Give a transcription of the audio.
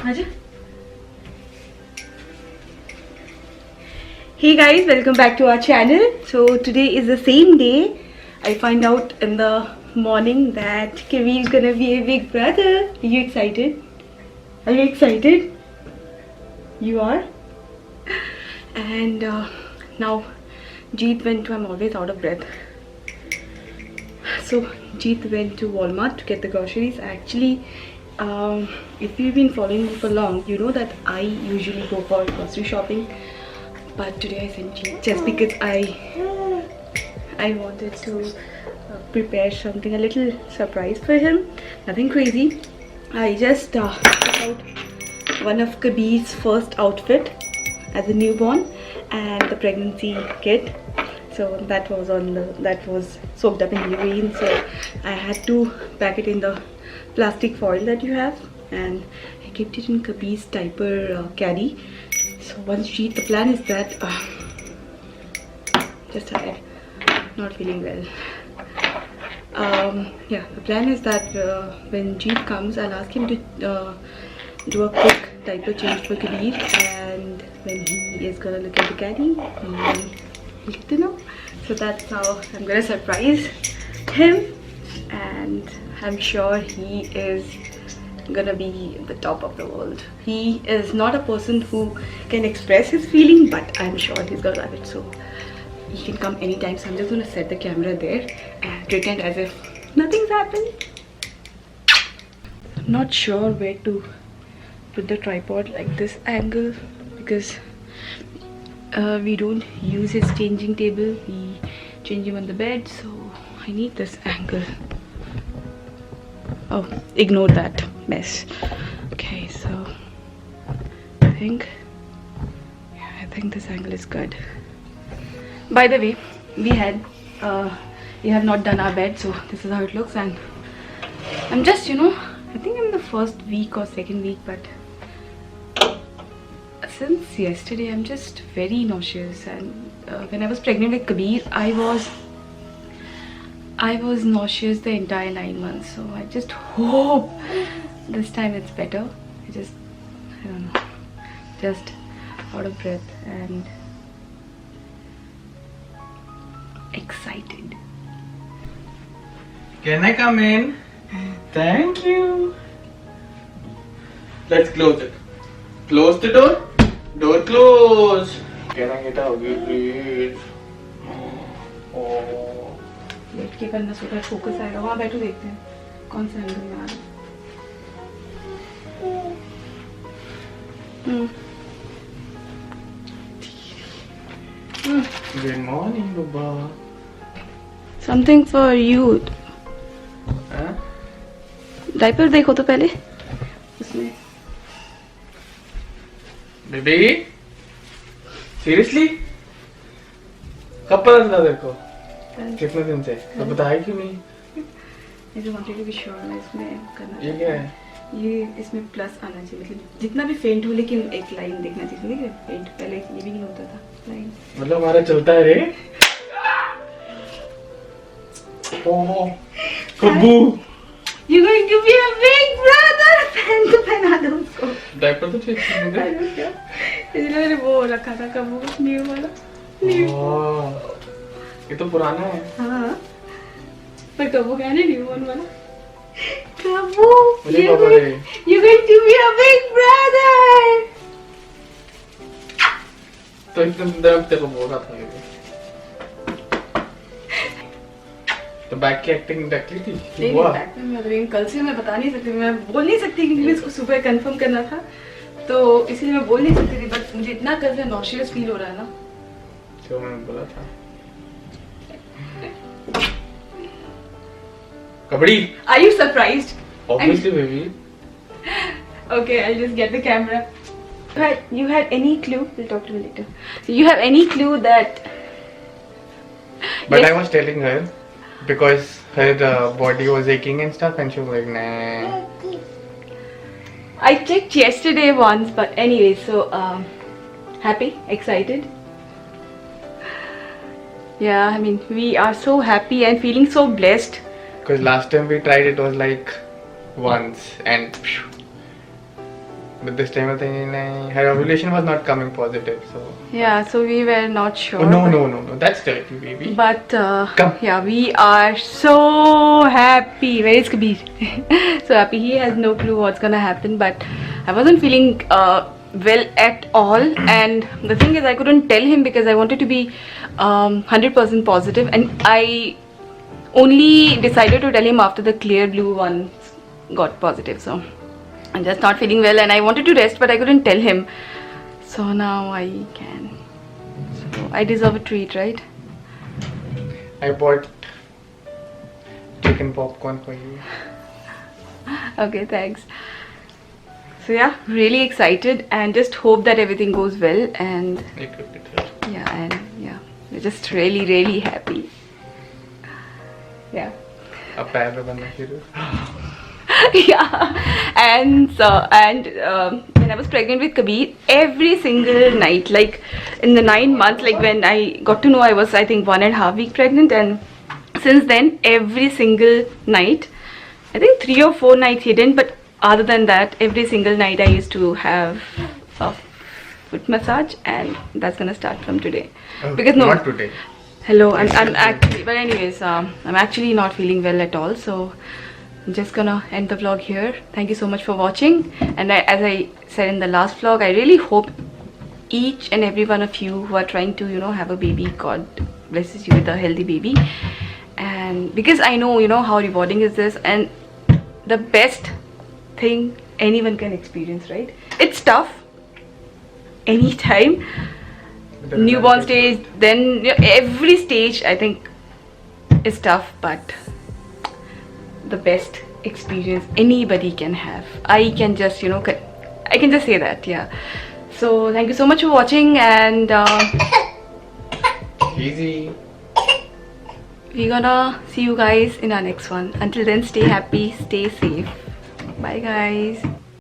Hey guys, welcome back to our channel. So today is the same day. I find out in the morning that Kavir is gonna be a big brother. Are you excited? Are you excited? You are? And now Jeet went to, I'm always out of breath. So Jeet went to Walmart to get the groceries. Actually, if you've been following me for long, you know that I usually go for grocery shopping. But today I sent Jeet just because I wanted to prepare something, a little surprise for him. Nothing crazy. I just took out one of Kabir's first outfit as a newborn and the pregnancy kit. So that was soaked up in urine. So I had to pack it in the plastic foil that you have, and I kept it in Kabir's diaper caddy. So once Jeet, the plan is that just tired, not feeling well. Yeah, the plan is that when Jeet comes, I'll ask him to do a quick diaper change for Kabir, and when he is gonna look at the caddy, he'll get to know. So that's how I'm gonna surprise him, and I'm sure he is gonna be the top of the world. He is not a person who can express his feeling, but I'm sure he's gonna love it. So he can come anytime. So I'm just gonna set the camera there and pretend as if nothing's happened. I'm not sure where to put the tripod, like this angle, because we don't use his changing table. We change him on the bed, so I need this angle. Oh, ignore that mess. Okay, so I think this angle is good. By the way, we have not done our bed, so this is how it looks. And I'm just, I think I'm in the first week or second week, but since yesterday I'm just very nauseous. And when I was pregnant with Kabir, I was nauseous the entire 9 months. So I just hope this time it's better. I don't know, just out of breath and excited. Can I come in? Thank you. Let's close it. Close the door. Door close. Can I get out here, please? Oh. बैठ के करना सोचा focus आएगा. वहाँ बैठो, देखते हैं कौन सा एंगल में आ रहा है. Good morning, Baba. Something for you. Huh? Diaper देखो तो पहले उसमें. Baby? Seriously? कब पता चला तेरे को? कितने दिन से? तो बताया क्यों नहीं? I just wanted to be sure मैं इसमें करना. ये क्या है? ये इसमें प्लस आना चाहिए, मतलब जितना भी फेंट हो लेकिन एक लाइन देखना चाहिए. देखिए फेंट पहले ये भी नहीं होता था लाइन. मतलब हमारा चलता है रे? ओहो Kabbu. You're going to be a big brother. पहन तो पहना दो उसको. डायपर तो चेंज कर दूंगा. इसलिए मैंने वो रखा था कब्बू न्यू वाला. ये तो पुराना है. हाँ पर कब्बू क्या है ना न्यू वाला. Kabbu you're going to be a big brother. तो एकदम दर्द तेरे को बोल रहा था. तो बैक की एक्टिंग देख ली थी. नहीं बैक में मतलब कल से मैं बता नहीं सकती, मैं बोल नहीं सकती क्योंकि मैं इसको सुबह कंफर्म करना था, तो इसलिए मैं बोल नहीं सकती थी. बट मुझे इतना कल से नॉशियस फील हो रहा है ना, जो मैंने बोला था. Kabaddi. Are you surprised? Obviously, baby. Okay, I'll just get the camera. You had any clue? We'll talk to you later. You have any clue that? But yes. I was telling her because her body was aching and stuff, and she was like, nah. I checked yesterday once, but anyway, so happy, excited. Yeah, I mean, we are so happy and feeling so blessed. Because last time we tried, it was like once and But this time I think her ovulation was not coming positive, so. Yeah, so we were not sure. Oh, no, that's dirty, baby. But Come. yeah, we are so happy. Where is Kabir? So happy. He has no clue what's gonna happen. But I wasn't feeling well at all. And the thing is, I couldn't tell him because I wanted to be 100% positive. And I only decided to tell him after the clear blue ones got positive. So I'm just not feeling well, and I wanted to rest, but I couldn't tell him. So now I can. So I deserve a treat, right? I bought chicken popcorn for you. Okay, thanks. So yeah, really excited and just hope that everything goes well. And yeah, we're just really happy. Yeah. A पैर बनना शुरू. Yeah, and when I was pregnant with Kabir, every single night, like in the 9 months, like when I got to know I was, I think, 1.5 weeks pregnant, and since then every single night, I think 3 or 4 nights he didn't, but other than that, every single night I used to have a foot massage, and that's gonna start from today. Oh, because not today. Hello, I'm actually, but anyways, I'm actually not feeling well at all, so I'm just gonna end the vlog here. Thank you so much for watching, and as I said in the last vlog, I really hope each and every one of you who are trying to, have a baby, God blesses you with a healthy baby. And because I know, how rewarding is this, and the best thing anyone can experience, right? It's tough anytime, newborn stage, then every stage I think is tough, but the best experience anybody can have. I can just I can just say that. Yeah, so thank you so much for watching, and Easy. we're gonna see you guys in our next one. Until then, stay happy, stay safe. Bye guys.